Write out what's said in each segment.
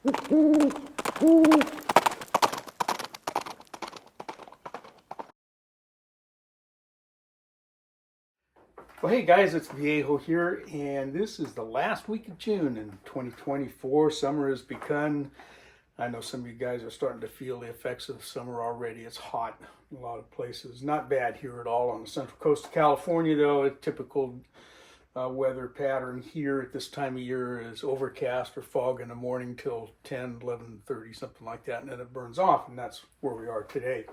Well, hey guys, it's Viejo here, and this is the last week of June in 2024. Summer has begun. I know some of you guys are starting to feel the effects of summer already. It's hot in a lot of places. Not bad here at all on the central coast of California, though. A typical weather pattern here at this time of year is overcast or fog in the morning till 10, 11:30, something like that, and then it burns off, and that's where we are today.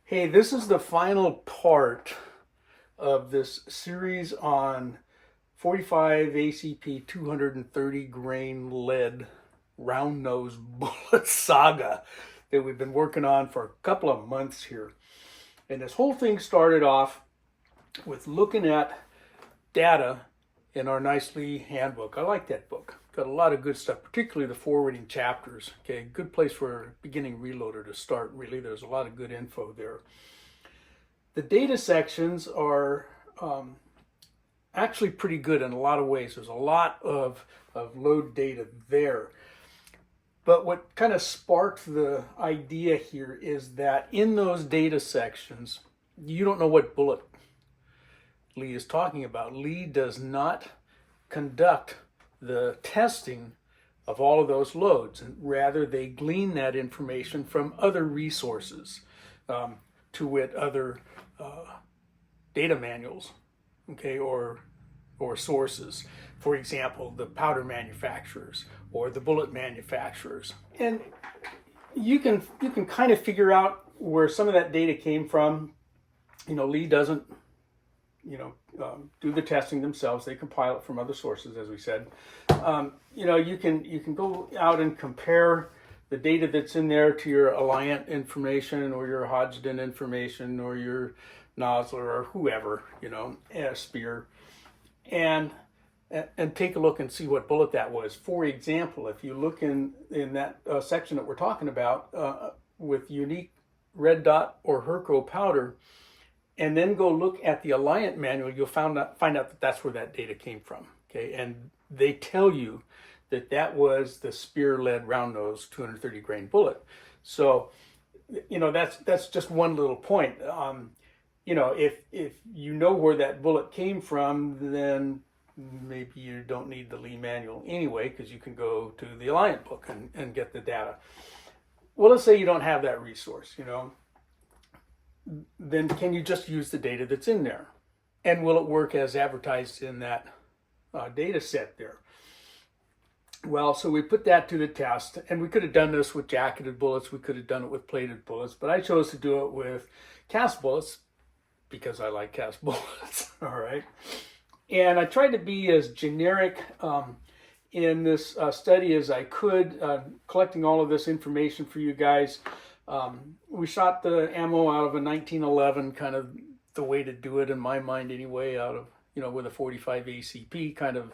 Hey, this is the final part of this series on 45 ACP 230 grain lead round nose bullet saga that we've been working on for a couple of months here. And this whole thing started off with looking at data in our Nicely handbook. I like that book. Got a lot of good stuff, particularly the forwarding chapters. Okay, good place for a beginning reloader to start, really. There's a lot of good info there. The data sections are actually pretty good in a lot of ways. There's a lot of load data there. But what kind of sparked the idea here is that in those data sections, you don't know what bullet Lee is talking about. Lee does not conduct the testing of all of those loads, and rather they glean that information from other resources, to wit, other data manuals, okay, or sources. For example, the powder manufacturers or the bullet manufacturers. And you can kind of figure out where some of that data came from. You know, Lee doesn't, do the testing themselves. They compile it from other sources, as we said. You can go out and compare the data that's in there to your Alliant information or your Hodgdon information or your Nosler or whoever, Spear, and take a look and see what bullet that was. For example, if you look in that section that we're talking about with unique red dot or Herco powder, and then go look at the Alliant manual, you'll find out that that's where that data came from. Okay, and they tell you that was the Spear lead round nose 230 grain bullet. So, that's just one little point. If you know where that bullet came from, then maybe you don't need the Lee manual anyway, because you can go to the Alliant book and get the data. Well, let's say you don't have that resource, then can you just use the data that's in there? And will it work as advertised in that data set there? Well, so we put that to the test, and we could have done this with jacketed bullets. We could have done it with plated bullets, but I chose to do it with cast bullets because I like cast bullets, all right? And I tried to be as generic in this study as I could, collecting all of this information for you guys. We shot the ammo out of a 1911, kind of the way to do it in my mind anyway, out of, with a 45 ACP kind of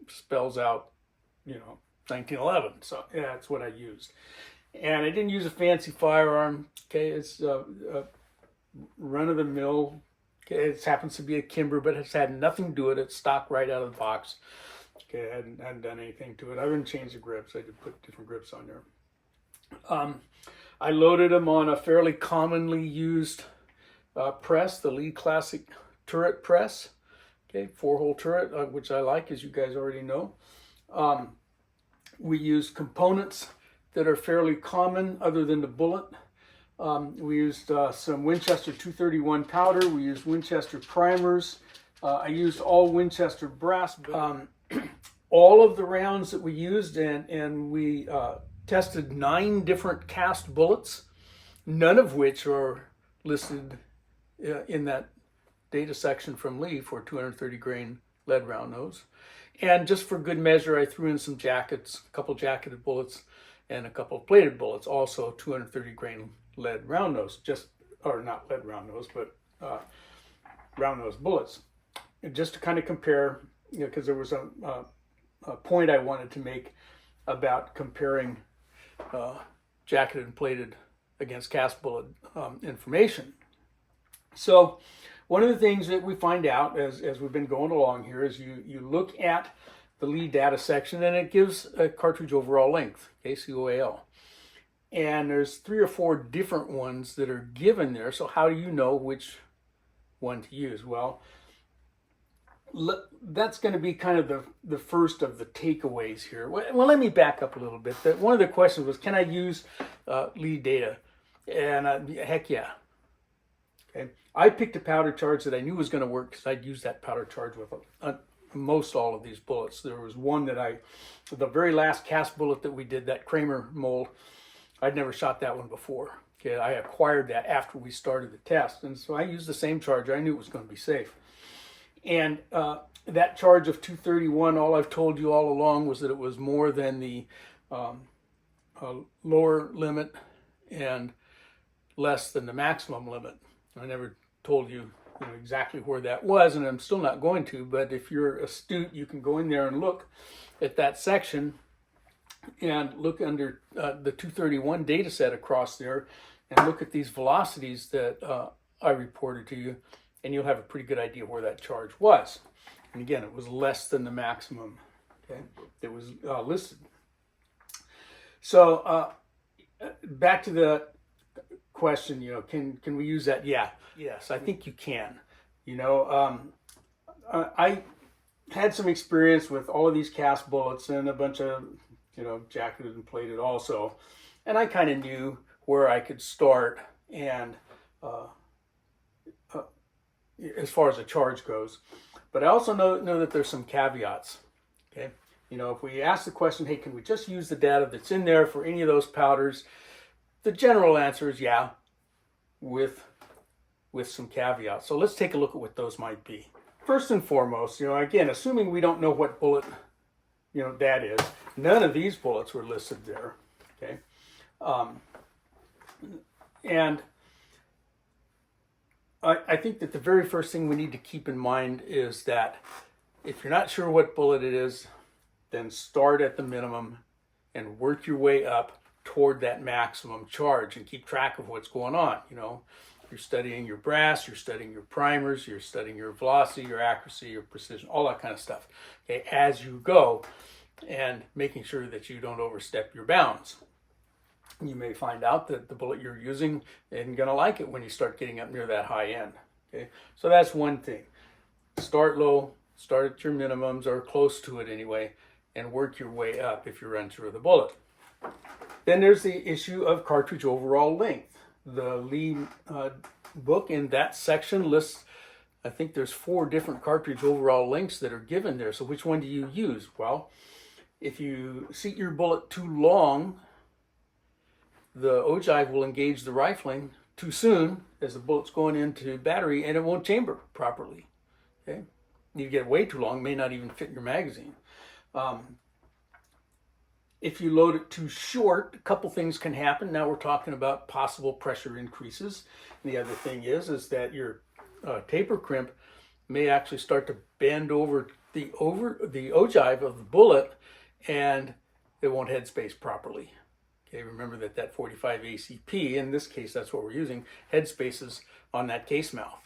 spells out, 1911. So yeah, that's what I used. And I didn't use a fancy firearm. Okay, it's run of the mill. Okay, it happens to be a Kimber, but it's had nothing to do with it. It's stock right out of the box. Okay, I hadn't done anything to it. I didn't change the grips. I did put different grips on there. I loaded them on a fairly commonly used press, the Lee Classic turret press. Okay, 4-hole turret, which I like, as you guys already know. We used components that are fairly common other than the bullet. We used some Winchester 231 powder. We used Winchester primers. I used all Winchester brass. All of the rounds that we used, and we tested 9 different cast bullets, none of which are listed in that data section from Lee for 230 grain lead round nose. And just for good measure, I threw in some jackets, a couple jacketed bullets and a couple plated bullets, also 230 grain lead round nose, or not lead round nose, but round nose bullets. And just to kind of compare, because there was a point I wanted to make about comparing jacketed and plated against cast bullet information. So one of the things that we find out as we've been going along here is you look at the lead data section, and it gives a cartridge overall length, KCOAL. And there's 3 or 4 different ones that are given there. So how do you know which one to use? Well, that's going to be kind of the first of the takeaways here. Well, let me back up a little bit. One of the questions was, can I use lead data? And heck yeah. Okay. I picked a powder charge that I knew was going to work because I'd used that powder charge with most all of these bullets. There was one that the very last cast bullet that we did, that Kramer mold, I'd never shot that one before. Okay, I acquired that after we started the test, and so I used the same charge. I knew it was going to be safe. And that charge of 231, all I've told you all along was that it was more than the lower limit and less than the maximum limit. I never told you, exactly where that was, and I'm still not going to, but if you're astute, you can go in there and look at that section and look under the 231 data set across there and look at these velocities that I reported to you, and you'll have a pretty good idea where that charge was. And again, it was less than the maximum, okay, that was listed. So back to the question, can we use that? Yeah, yes, I think you can. I had some experience with all of these cast bullets and a bunch of, jacketed and plated also, and I kind of knew where I could start and as far as the charge goes. But I also know that there's some caveats. Okay, if we ask the question, hey, can we just use the data that's in there for any of those powders? The general answer is yeah, with some caveats. So let's take a look at what those might be. First and foremost, again, assuming we don't know what bullet, that is, none of these bullets were listed there. Okay, and I think that the very first thing we need to keep in mind is that if you're not sure what bullet it is, then start at the minimum and work your way up toward that maximum charge and keep track of what's going on. You're studying your brass, you're studying your primers, you're studying your velocity, your accuracy, your precision, all that kind of stuff, okay, as you go, and making sure that you don't overstep your bounds. You may find out that the bullet you're using isn't going to like it when you start getting up near that high end. Okay, so that's one thing. Start low, start at your minimums or close to it anyway, and work your way up if you're unsure of the bullet. Then there's the issue of cartridge overall length. The lead book in that section lists, I think there's 4 different cartridge overall lengths that are given there. So which one do you use? Well, if you seat your bullet too long, the ogive will engage the rifling too soon as the bullet's going into battery, and it won't chamber properly. Okay, you get way too long, may not even fit your magazine. If you load it too short, a couple things can happen. Now we're talking about possible pressure increases. And the other thing is that your taper crimp may actually start to bend over the ogive of the bullet, and it won't headspace properly. Okay, remember that 45 ACP, in this case, that's what we're using, headspaces on that case mouth.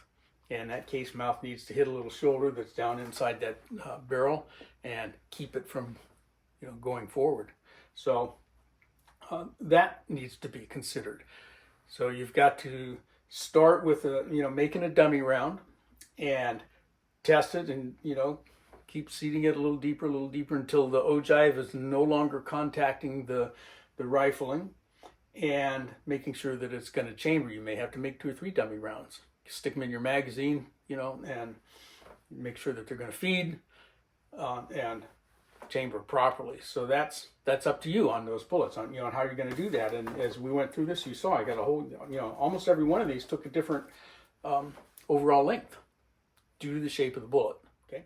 And that case mouth needs to hit a little shoulder that's down inside that barrel and keep it from going forward. So that needs to be considered. So you've got to start with making a dummy round and test it, and keep seating it a little deeper until the ogive is no longer contacting the rifling, and making sure that it's going to chamber. You may have to make 2 or 3 dummy rounds. Stick them in your magazine, and make sure that they're going to feed and chamber properly. So that's up to you on those bullets, on how you're going to do that. And as we went through this, you saw I got a whole, almost every one of these took a different overall length due to the shape of the bullet. Okay.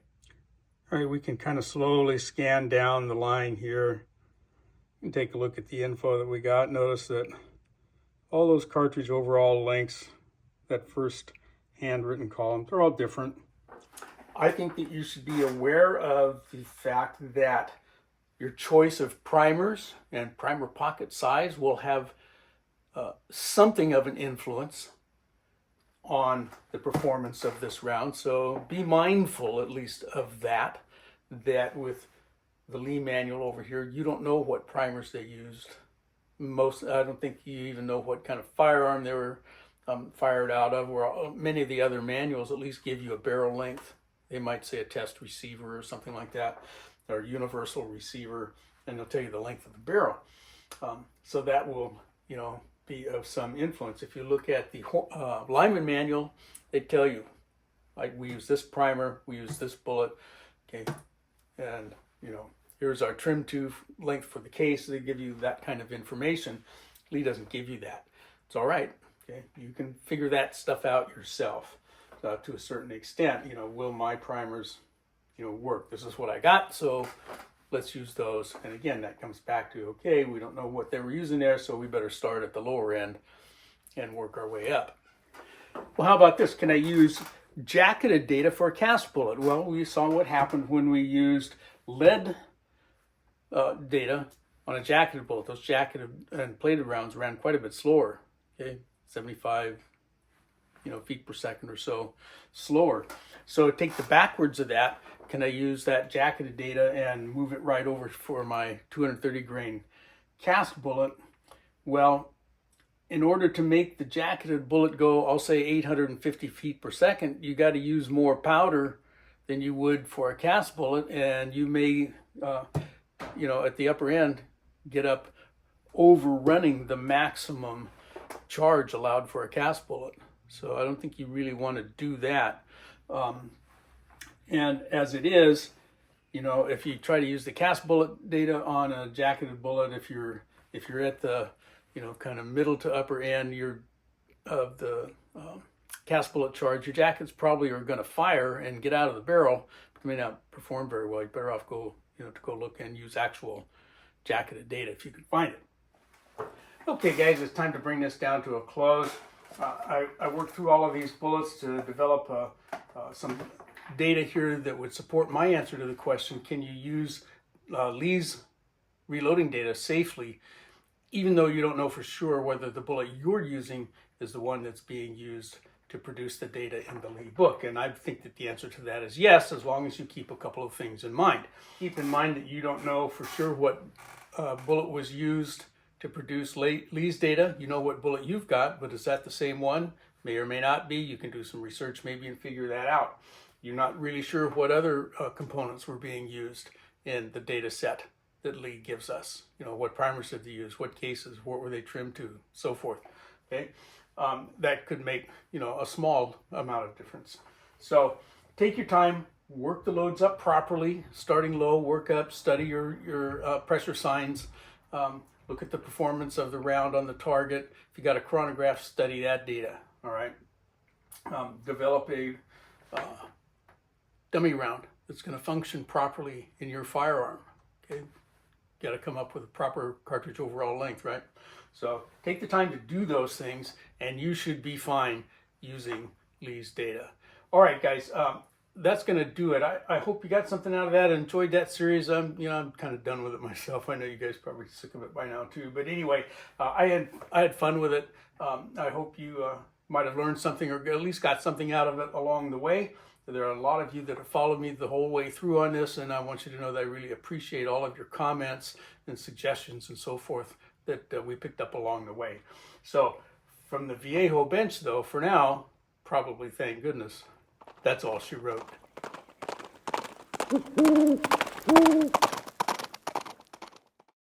All right, we can kind of slowly scan down the line here and take a look at the info that we got. Notice that all those cartridge overall lengths, that first handwritten column, they're all different. I think that you should be aware of the fact that your choice of primers and primer pocket size will have something of an influence on the performance of this round. So be mindful at least of that with the Lee manual over here, you don't know what primers they used. I don't think you even know what kind of firearm they were fired out of, or many of the other manuals at least give you a barrel length. They might say a test receiver or something like that, or universal receiver, and they'll tell you the length of the barrel. So that will, be of some influence. If you look at the lineman manual, they tell you, like, we use this primer, we use this bullet, okay, and here's our trim tube length for the case. They give you that kind of information. Lee doesn't give you that. It's all right. Okay, you can figure that stuff out yourself to a certain extent. Will my primers, work? This is what I got, so let's use those. And again, that comes back to, okay, we don't know what they were using there, so we better start at the lower end and work our way up. Well, how about this? Can I use jacketed data for a cast bullet? Well, we saw what happened when we used lead data on a jacketed bullet. Those jacketed and plated rounds ran quite a bit slower, okay, 75 feet per second or so slower. So take the backwards of that. Can I use that jacketed data and move it right over for my 230 grain cast bullet? Well, in order to make the jacketed bullet go, I'll say 850 feet per second, you got to use more powder than you would for a cast bullet, and you may at the upper end, get up overrunning the maximum charge allowed for a cast bullet. So I don't think you really want to do that. And as it is, if you try to use the cast bullet data on a jacketed bullet, if you're at the, kind of middle to upper end of the cast bullet charge, your jackets probably are going to fire and get out of the barrel, but they may not perform very well. You're better off to go look and use actual jacketed data if you can find it. Okay, guys, it's time to bring this down to a close. I worked through all of these bullets to develop some data here that would support my answer to the question, can you use Lee's reloading data safely, even though you don't know for sure whether the bullet you're using is the one that's being used to produce the data in the Lee book? And I think that the answer to that is yes, as long as you keep a couple of things in mind. Keep in mind that you don't know for sure what bullet was used to produce Lee's data. You know what bullet you've got, but is that the same one? May or may not be. You can do some research maybe and figure that out. You're not really sure what other components were being used in the data set that Lee gives us. What primers did they use? What cases? What were they trimmed to? So forth. Okay. That could make, a small amount of difference. So take your time, work the loads up properly, starting low, work up, study your pressure signs, look at the performance of the round on the target. If you got a chronograph, study that data, all right? Develop a dummy round that's gonna function properly in your firearm, okay? Got to come up with a proper cartridge overall length, right? So take the time to do those things, and you should be fine using Lee's data. All right, guys, that's going to do it. I hope you got something out of that, enjoyed that series. I'm kind of done with it myself. I know you guys are probably sick of it by now too. But anyway, I had fun with it. I hope you might have learned something, or at least got something out of it along the way. There are a lot of you that have followed me the whole way through on this, and I want you to know that I really appreciate all of your comments and suggestions and so forth that we picked up along the way. So from the Viejo bench, though, for now, probably thank goodness, that's all she wrote.